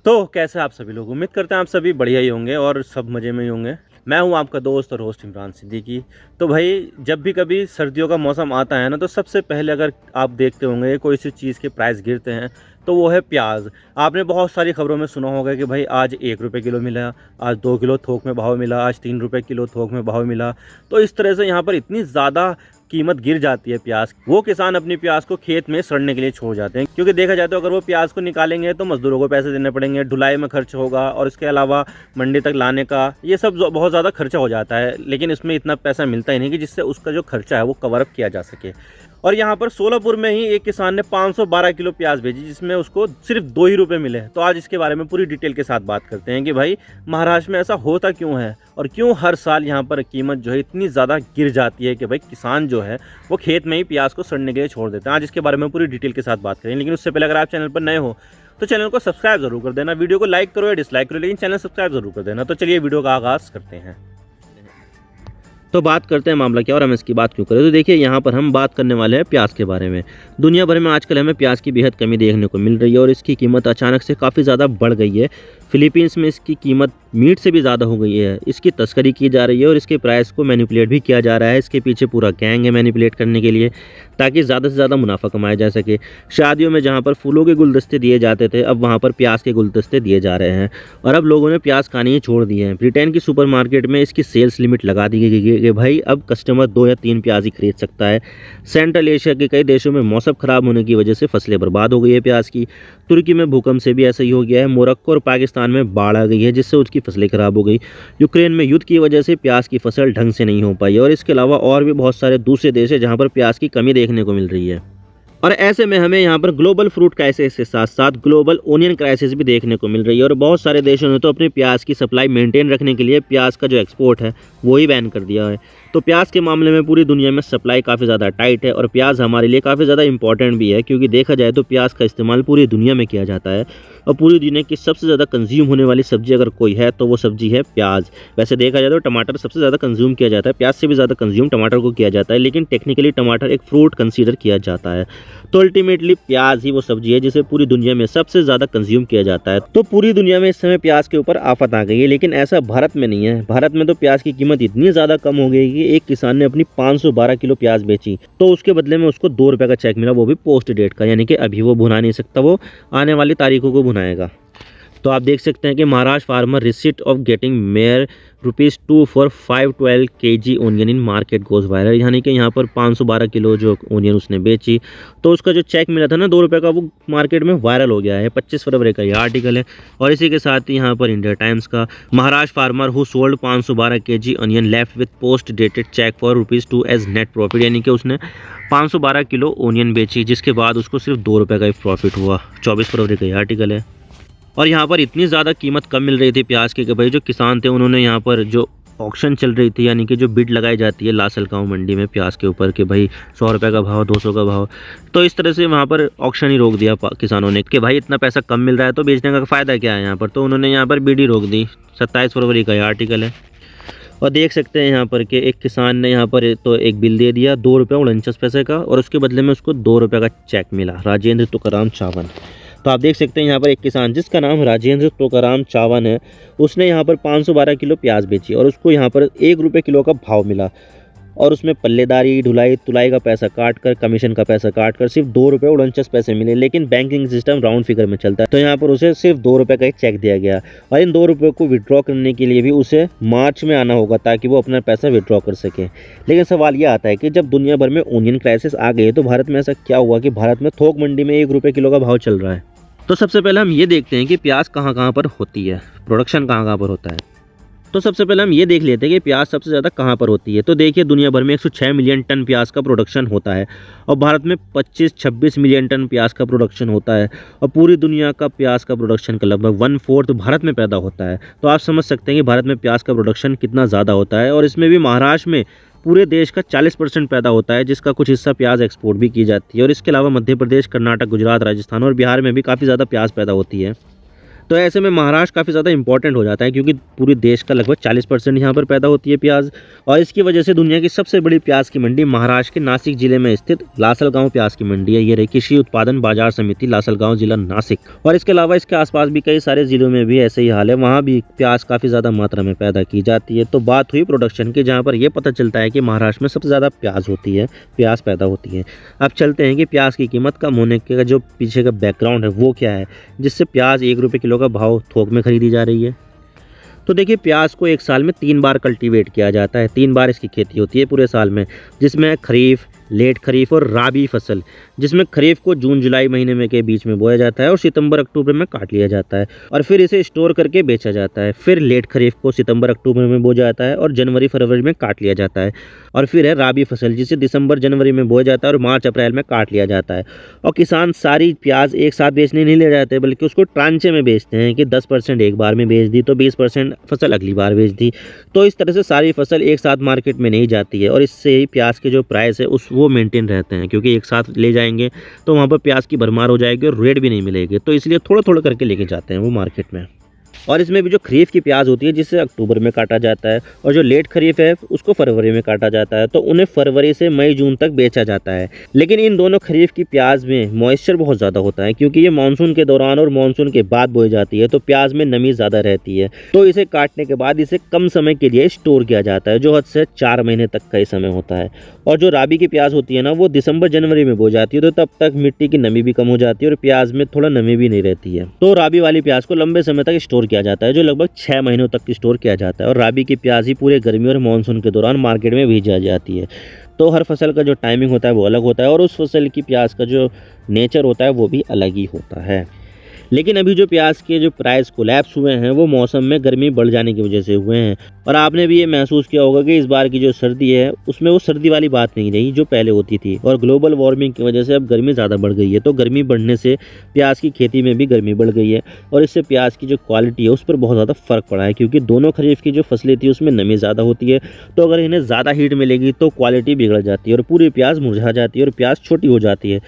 तो कैसे आप सभी लोग, उम्मीद करते हैं आप सभी बढ़िया ही होंगे और सब मज़े में ही होंगे। मैं हूं आपका दोस्त और होस्ट इमरान सिद्दीकी। तो भाई जब भी कभी सर्दियों का मौसम आता है ना, तो सबसे पहले अगर आप देखते होंगे कोई सी चीज़ के प्राइस गिरते हैं तो वो है प्याज। आपने बहुत सारी खबरों में सुना होगा कि भाई आज 1 रुपये किलो मिला, आज 2 किलो थोक में भाव मिला, आज 3 रुपये किलो थोक में भाव मिला। तो इस तरह से यहाँ पर इतनी ज़्यादा कीमत गिर जाती है प्याज। वो किसान अपनी प्याज को खेत में सड़ने के लिए छोड़ जाते हैं, क्योंकि देखा जाए तो अगर वो प्याज को निकालेंगे तो मजदूरों को पैसे देने पड़ेंगे, ढुलाई में खर्च होगा और इसके अलावा मंडी तक लाने का ये सब बहुत ज़्यादा खर्चा हो जाता है। लेकिन इसमें इतना पैसा मिलता ही नहीं कि जिससे उसका जो खर्चा है वो कवर अप किया जा सके। और यहाँ पर सोलापुर में ही एक किसान ने 512 किलो प्याज भेजी, जिसमें उसको सिर्फ 2 ही रुपये मिले। तो आज इसके बारे में पूरी डिटेल के साथ बात करते हैं कि भाई महाराष्ट्र में ऐसा होता क्यों है और क्यों हर साल यहाँ पर कीमत जो है इतनी ज़्यादा गिर जाती है कि भाई किसान जो है वो खेत में ही प्याज को सड़ने के लिए छोड़ देते हैं। आज इसके बारे में पूरी डिटेल के साथ बात करें, लेकिन उससे पहले अगर आप चैनल पर नए हो तो चैनल को सब्सक्राइब जरूर कर देना, वीडियो को लाइक करो या डिसलाइक करो, लेकिन चैनल सब्सक्राइब जरूर कर देना। तो चलिए वीडियो का आगाज़ करते हैं। तो बात करते हैं मामला क्या और हम इसकी बात क्यों करें। तो देखिए यहाँ पर हम बात करने वाले हैं प्याज के बारे में। दुनिया भर में आजकल हमें प्याज की बेहद कमी देखने को मिल रही है और इसकी कीमत अचानक से काफ़ी ज़्यादा बढ़ गई है। फिलीपींस में इसकी कीमत मीट से भी ज़्यादा हो गई है। इसकी तस्करी की जा रही है और इसके प्राइस को मैनिपुलेट भी किया जा रहा है। इसके पीछे पूरा गैंग है मैनिपुलेट करने के लिए, ताकि ज़्यादा से ज़्यादा मुनाफा कमाया जा सके। शादियों में जहाँ पर फूलों के गुलदस्ते दिए जाते थे, अब वहाँ पर प्याज के गुलदस्ते दिए जा रहे हैं और अब लोगों ने प्याज खाने ही छोड़ दिए हैं। ब्रिटेन की सुपरमार्केट में इसकी सेल्स लिमिट लगा दी गई है कि भाई अब कस्टमर 2 या 3 प्याज ही खरीद सकता है। सेंट्रल एशिया के कई देशों में मौसम खराब होने की वजह से फसलें बर्बाद हो गई है प्याज की। तुर्की में भूकंप से भी ऐसा ही हो गया है। मोरक्को और पाकिस्तान में बाढ़ आ गई है, जिससे उसकी फसलें खराब हो गई। यूक्रेन में युद्ध की वजह से प्याज की फसल ढंग से नहीं हो पाई और इसके अलावा और भी बहुत सारे दूसरे देश हैं जहां पर प्याज की कमी देखने को मिल रही है। और ऐसे में हमें यहाँ पर ग्लोबल फ्रूट क्राइसिस के साथ साथ ग्लोबल ओनियन क्राइसिस भी देखने को मिल रही है और बहुत सारे देशों ने तो अपनी प्याज की सप्लाई मेंटेन रखने के लिए प्याज का जो एक्सपोर्ट है वो ही बैन कर दिया है। तो प्याज के मामले में पूरी दुनिया में सप्लाई काफ़ी ज़्यादा टाइट है और प्याज हमारे लिए काफ़ी ज़्यादा इंपॉर्टेंट भी है, क्योंकि देखा जाए तो प्याज का इस्तेमाल पूरी दुनिया में किया जाता है और पूरी दुनिया की सबसे ज़्यादा कंज्यूम होने वाली सब्जी अगर कोई है तो वो सब्जी है प्याज। वैसे देखा जाए तो टमाटर सबसे ज़्यादा कंज्यूम किया जाता है, प्याज से भी ज़्यादा कंज्यूम टमाटर को किया जाता है, लेकिन टेक्निकली टमाटर एक फ्रूट कंसीडर किया जाता है। तो अल्टीमेटली प्याज ही वो सब्जी है जिसे पूरी दुनिया में सबसे ज़्यादा कंज्यूम किया जाता है। तो पूरी दुनिया में इस समय प्याज के ऊपर आफत आ गई है, लेकिन ऐसा भारत में नहीं है। भारत में तो प्याज की कीमत इतनी ज़्यादा कम हो गई कि एक किसान ने अपनी 512 किलो प्याज बेची तो उसके बदले में उसको 2 रुपये का चेक मिला, वो भी पोस्ट डेट का, यानी कि अभी वो भुना नहीं सकता, वो आने वाली तारीखों को भुनाएगा। तो आप देख सकते हैं कि Maharashtra farmer receipt of getting mayor ₹2 for 512 kg onion in market goes viral, यानी कि यहाँ पर 512 किलो जो ओनियन उसने बेची तो उसका जो चेक मिला था ना 2 रुपये का, वो मार्केट में वायरल हो गया है। 25 फरवरी का ये आर्टिकल है। और इसी के साथ ही यहाँ पर इंडिया टाइम्स का, Maharashtra farmer who sold 512 kg onion left with post dated cheque for ₹2 as net profit, यानी कि उसने 512 किलो ओनियन बेची जिसके बाद उसको सिर्फ 2 रुपये का ही प्रॉफिट हुआ। 24 फरवरी का ये आर्टिकल है। और यहाँ पर इतनी ज़्यादा कीमत कम मिल रही थी प्याज की कि भाई जो किसान थे उन्होंने यहाँ पर जो ऑक्शन चल रही थी, यानी कि जो बिड लगाई जाती है लासलगांव मंडी में प्याज के ऊपर कि भाई 100 रुपये का भाव, 200 का भाव, तो इस तरह से वहाँ पर ऑक्शन ही रोक दिया किसानों ने कि भाई इतना पैसा कम मिल रहा है तो बेचने का फ़ायदा क्या है यहाँ पर। तो उन्होंने यहाँ पर बिड ही रोक दी। 27 फरवरी का ये आर्टिकल है। और देख सकते हैं यहाँ पर कि एक किसान ने यहाँ पर तो एक बिल दे दिया ₹2.49 का और उसके बदले में उसको 2 रुपये का चेक मिला। राजेंद्र तुकाराम चावन। तो आप देख सकते हैं यहाँ पर एक किसान जिसका नाम राजेंद्र तुकाराम चावन है, उसने यहाँ पर 512 किलो प्याज बेची और उसको यहाँ पर 1 रुपये किलो का भाव मिला और उसमें पल्लेदारी, ढुलाई, तुलाई का पैसा काट कर, कमीशन का पैसा काट कर सिर्फ ₹2.49 मिले। लेकिन बैंकिंग सिस्टम राउंड फिगर में चलता है, तो यहाँ पर उसे सिर्फ 2 रुपये का एक चेक दिया गया और इन 2 रुपये को विड्रॉ करने के लिए भी उसे मार्च में आना होगा ताकि वो अपना पैसा विड्रॉ कर सके। लेकिन सवाल यह आता है कि जब दुनिया भर में ओनियन क्राइसिस आ गई तो भारत में ऐसा क्या हुआ कि भारत में थोक मंडी में 1 रुपये किलो का भाव चल रहा है। तो सबसे पहले हम ये देखते हैं कि प्याज कहाँ कहाँ पर होती है, प्रोडक्शन कहाँ कहाँ पर होता है। तो सबसे पहले हम ये देख लेते हैं कि प्याज सबसे ज़्यादा कहाँ पर होती है। तो देखिए दुनिया भर में 106 मिलियन टन प्याज का प्रोडक्शन होता है और भारत में 25-26 मिलियन टन प्याज का प्रोडक्शन होता है और पूरी दुनिया का प्याज का प्रोडक्शन का लगभग 1/4 भारत में पैदा होता है। तो आप समझ सकते हैं कि भारत में प्याज का प्रोडक्शन कितना ज़्यादा होता है और इसमें भी महाराष्ट्र में पूरे देश का 40% पैदा होता है, जिसका कुछ हिस्सा प्याज एक्सपोर्ट भी की जाती है। और इसके अलावा मध्य प्रदेश, कर्नाटक, गुजरात, राजस्थान और बिहार में भी काफ़ी ज़्यादा प्याज पैदा होती है। तो ऐसे में महाराष्ट्र काफ़ी ज़्यादा इंपॉर्टेंट हो जाता है, क्योंकि पूरे देश का लगभग 40% यहाँ पर पैदा होती है प्याज। और इसकी वजह से दुनिया की सबसे बड़ी प्याज की मंडी महाराष्ट्र के नासिक जिले में स्थित लासलगांव प्याज की मंडी है। ये रही कृषि उत्पादन बाजार समिति लासलगांव, जिला नासिक। और इसके अलावा इसके आसपास भी कई सारे जिलों में भी ऐसे ही हाल है, वहाँ भी प्याज काफ़ी ज़्यादा मात्रा में पैदा की जाती है। तो बात हुई प्रोडक्शन की, जहाँ पर यह पता चलता है कि महाराष्ट्र में सबसे ज़्यादा प्याज होती है, प्याज पैदा होती है। अब चलते हैं कि प्याज की कीमत कम होने के जो पीछे का बैकग्राउंड है वो क्या है, जिससे प्याज 1 रुपये किलो का भाव थोक में खरीदी जा रही है। तो देखिए, प्याज को एक साल में 3 बार कल्टीवेट किया जाता है, 3 बार इसकी खेती होती है पूरे साल में, जिसमें खरीफ, लेट खरीफ और राबी फसल। जिसमें खरीफ को जून जुलाई महीने में के बीच में बोया जाता है और सितंबर अक्टूबर में काट लिया जाता है और फिर इसे स्टोर करके बेचा जाता है। फिर लेट खरीफ को सितंबर अक्टूबर में बोया जाता है और जनवरी फरवरी में काट लिया जाता है। और फिर है राबी फसल, जिसे दिसंबर जनवरी में बोया जाता है और मार्च अप्रैल में काट लिया जाता है। और किसान सारी प्याज एक साथ बेचने नहीं ले जाते, बल्कि उसको ट्रांचे में बेचते हैं कि 10% एक बार में बेच दी तो 20% फसल अगली बार बेच दी। तो इस तरह से सारी फसल एक साथ मार्केट में नहीं जाती है और इससे ही प्याज के जो प्राइस है वो मेंटेन रहते हैं, क्योंकि एक साथ ले जाएंगे तो वहाँ पर प्याज की भरमार हो जाएगी और रेट भी नहीं मिलेगी। तो इसलिए थोड़ा थोड़ा करके लेके जाते हैं वो मार्केट में। और इसमें भी जो खरीफ की प्याज होती है जिसे अक्टूबर में काटा जाता है और जो लेट खरीफ है उसको फरवरी में काटा जाता है, तो उन्हें फरवरी से मई जून तक बेचा जाता है। लेकिन इन दोनों खरीफ की प्याज में मॉइस्चर बहुत ज़्यादा होता है, क्योंकि ये मानसून के दौरान और मानसून के बाद बोई जाती है, तो प्याज में नमी ज़्यादा रहती है। तो इसे काटने के बाद इसे कम समय के लिए स्टोर किया जाता है, जो हद से 4 महीने तक का ही समय होता है। और जो राबी की प्याज होती है ना, वो दिसंबर जनवरी में बो जाती है, तो तब तक मिट्टी की नमी भी कम हो जाती है और प्याज में थोड़ा नमी भी नहीं रहती है। तो राबी वाली प्याज को लंबे समय तक स्टोर किया जाता है, जो लगभग 6 महीनों तक स्टोर किया जाता है। और राबी की प्याज ही पूरे गर्मी और मानसून के दौरान मार्केट में भेजी जाती है। तो हर फसल का जो टाइमिंग होता है वो अलग होता है और उस फसल की प्याज का जो नेचर होता है वो भी अलग ही होता है। लेकिन अभी जो प्याज के जो प्राइस कोलैप्स हुए हैं वो मौसम में गर्मी बढ़ जाने की वजह से हुए हैं। और आपने भी ये महसूस किया होगा कि इस बार की जो सर्दी है उसमें वो सर्दी वाली बात नहीं रही जो पहले होती थी। और ग्लोबल वार्मिंग की वजह से अब गर्मी ज़्यादा बढ़ गई है, तो गर्मी बढ़ने से प्याज की खेती में भी गर्मी बढ़ गई है और इससे प्याज की जो क्वालिटी है उस पर बहुत ज़्यादा फ़र्क पड़ा है, क्योंकि दोनों खरीफ की जो फसलें थी उसमें नमी ज़्यादा होती है। तो अगर इन्हें ज़्यादा हीट मिलेगी तो क्वालिटी बिगड़ जाती है और पूरी प्याज मुरझा जाती है और प्याज छोटी हो जाती है।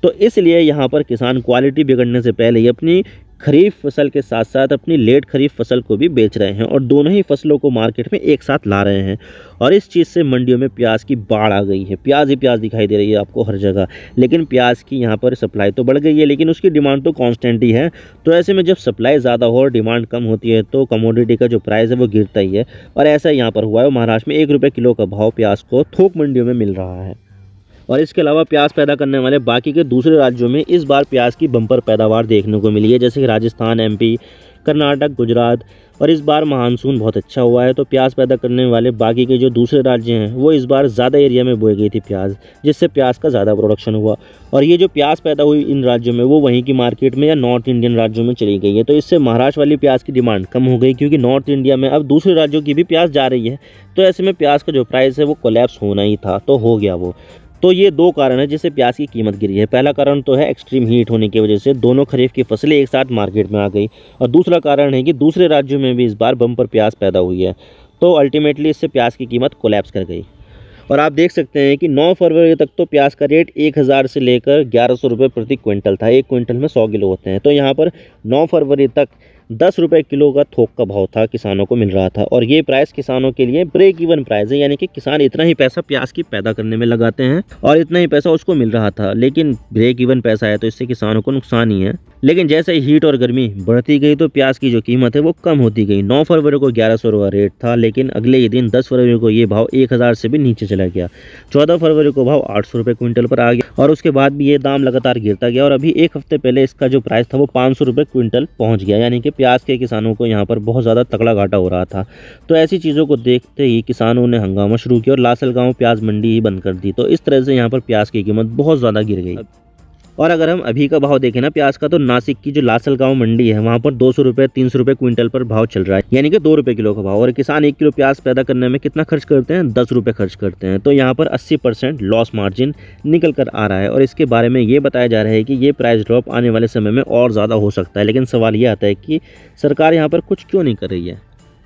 तो इसलिए यहाँ पर किसान क्वालिटी बिगड़ने से पहले ही अपनी खरीफ फसल के साथ साथ अपनी लेट खरीफ फसल को भी बेच रहे हैं और दोनों ही फसलों को मार्केट में एक साथ ला रहे हैं। और इस चीज़ से मंडियों में प्याज की बाढ़ आ गई है, प्याज ही प्याज दिखाई दे रही है आपको हर जगह। लेकिन प्याज की यहाँ पर सप्लाई तो बढ़ गई है, लेकिन उसकी डिमांड तो कांस्टेंट ही है। तो ऐसे में जब सप्लाई ज़्यादा हो और डिमांड कम होती है तो कमोडिटी का जो प्राइस है वो गिरता ही है। और ऐसा यहाँ पर हुआ है, महाराष्ट्र में 1 रुपये किलो का भाव प्याज को थोक मंडियों में मिल रहा है। और इसके अलावा प्याज पैदा करने वाले बाकी के दूसरे राज्यों में इस बार प्याज की बम्पर पैदावार देखने को मिली है, जैसे कि राजस्थान, एमपी, कर्नाटक, गुजरात। और इस बार मानसून बहुत अच्छा हुआ है, तो प्याज पैदा करने वाले बाकी के जो दूसरे राज्य हैं वो इस बार ज़्यादा एरिया में बोई गई थी प्याज, जिससे प्याज का ज़्यादा प्रोडक्शन हुआ। और ये जो प्याज पैदा हुई इन राज्यों में वो वहीं की मार्केट में या नॉर्थ इंडियन राज्यों में चली गई है। तो इससे महाराष्ट्र वाली प्याज की डिमांड कम हो गई, क्योंकि नॉर्थ इंडिया में अब दूसरे राज्यों की भी प्याज जा रही है। तो ऐसे में प्याज का जो प्राइस है वो कोलैप्स होना ही था, तो हो गया वो। तो ये 2 कारण है जिससे प्याज की कीमत गिरी है। पहला कारण तो है एक्सट्रीम हीट होने की वजह से दोनों खरीफ की फसलें एक साथ मार्केट में आ गई, और दूसरा कारण है कि दूसरे राज्यों में भी इस बार बम्पर प्याज पैदा हुई है। तो अल्टीमेटली इससे प्याज की कीमत कोलैप्स कर गई। और आप देख सकते हैं कि 9 फरवरी तक तो प्याज का रेट 1000 से लेकर 1100 रुपये प्रति क्विंटल था। 1 क्विंटल में 100 किलो होते हैं। तो यहाँ पर 9 फरवरी तक 10 रुपये किलो का थोक का भाव था, किसानों को मिल रहा था। और ये प्राइस किसानों के लिए ब्रेक इवन प्राइस है, यानी कि किसान इतना ही पैसा प्याज की पैदा करने में लगाते हैं और इतना ही पैसा उसको मिल रहा था। लेकिन ब्रेक इवन पैसा है तो इससे किसानों को नुकसान ही है। लेकिन जैसे ही हीट और गर्मी बढ़ती गई तो प्याज की जो कीमत है वो कम होती गई। 9 फरवरी को 1100 रुपये रेट था, लेकिन अगले ही दिन 10 फरवरी को ये भाव 1000 से भी नीचे चला गया। 14 फरवरी को भाव 800 रुपये क्विंटल पर आ गया और उसके बाद भी ये दाम लगातार गिरता गया और अभी 1 हफ्ते पहले इसका जो प्राइस था वो 500 रुपये क्विंटल पहुँच गया। यानी कि प्याज के किसानों को यहाँ पर बहुत ज़्यादा तगड़ा घाटा हो रहा था। तो ऐसी चीज़ों को देखते ही किसानों ने हंगामा शुरू किया और लासलगांव प्याज मंडी ही बंद कर दी। तो इस तरह से यहाँ पर प्याज की कीमत बहुत ज़्यादा गिर गई। और अगर हम अभी का भाव देखें ना प्याज का, तो नासिक की जो लासलगांव मंडी है वहाँ पर 200 रुपये 300 रुपये क्विंटल पर भाव चल रहा है, यानी कि 2 रुपये किलो का भाव। और किसान 1 किलो प्याज पैदा करने में कितना खर्च करते हैं? 10 रुपये खर्च करते हैं। तो यहाँ पर 80% लॉस मार्जिन निकल कर आ रहा है। और इसके बारे में ये बताया जा रहा है कि ये प्राइस ड्रॉप आने वाले समय में और ज़्यादा हो सकता है। लेकिन सवाल ये आता है कि सरकार यहाँ पर कुछ क्यों नहीं कर रही है?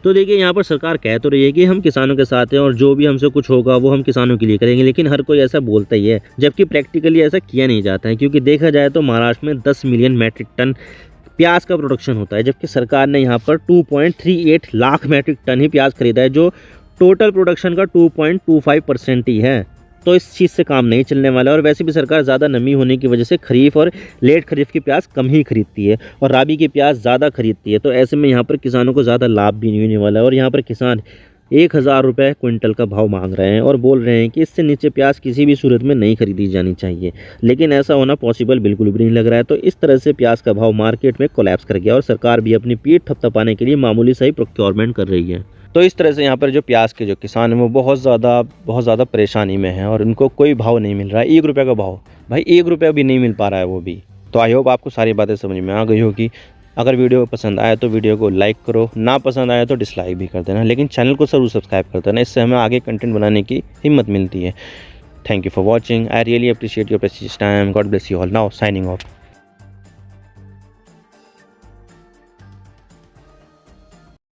तो देखिए, यहाँ पर सरकार कह तो रही है कि हम किसानों के साथ हैं और जो भी हमसे कुछ होगा वो हम किसानों के लिए करेंगे, लेकिन हर कोई ऐसा बोलता ही है, जबकि प्रैक्टिकली ऐसा किया नहीं जाता है। क्योंकि देखा जाए तो महाराष्ट्र में 10 मिलियन मैट्रिक टन प्याज का प्रोडक्शन होता है, जबकि सरकार ने यहाँ पर 2.38 लाख मैट्रिक टन ही प्याज खरीदा है, जो टोटल प्रोडक्शन का 2.25% ही है। तो इस चीज़ से काम नहीं चलने वाला है। और वैसे भी सरकार ज़्यादा नमी होने की वजह से खरीफ और लेट खरीफ की प्याज कम ही खरीदती है और राबी की प्याज ज़्यादा खरीदती है। तो ऐसे में यहाँ पर किसानों को ज़्यादा लाभ भी नहीं होने वाला है। और यहाँ पर किसान 1,000 रुपये क्विंटल का भाव मांग रहे हैं और बोल रहे हैं कि इससे नीचे प्याज किसी भी सूरत में नहीं खरीदी जानी चाहिए, लेकिन ऐसा होना पॉसिबल बिल्कुल भी नहीं लग रहा है। तो इस तरह से प्याज का भाव मार्केट में कोलैप्स कर गया और सरकार भी अपनी पीठ थपथपाने के लिए मामूली सा ही प्रोक्योरमेंट कर रही है। तो इस तरह से यहाँ पर जो प्याज के जो किसान हैं वो बहुत ज़्यादा परेशानी में हैं और उनको कोई भाव नहीं मिल रहा है। 1 रुपये का भाव, भाई 1 रुपया भी नहीं मिल पा रहा है वो भी। तो आई होप आपको सारी बातें समझ में आ गई होगी। अगर वीडियो पसंद आए तो वीडियो को लाइक करो, ना पसंद आए तो डिसलाइक भी कर देना, लेकिन चैनल को ज़रूर सब्सक्राइब कर देना, इससे हमें आगे कंटेंट बनाने की हिम्मत मिलती है। Thank you for watching. I really appreciate your precious time. God bless you all. Now signing off.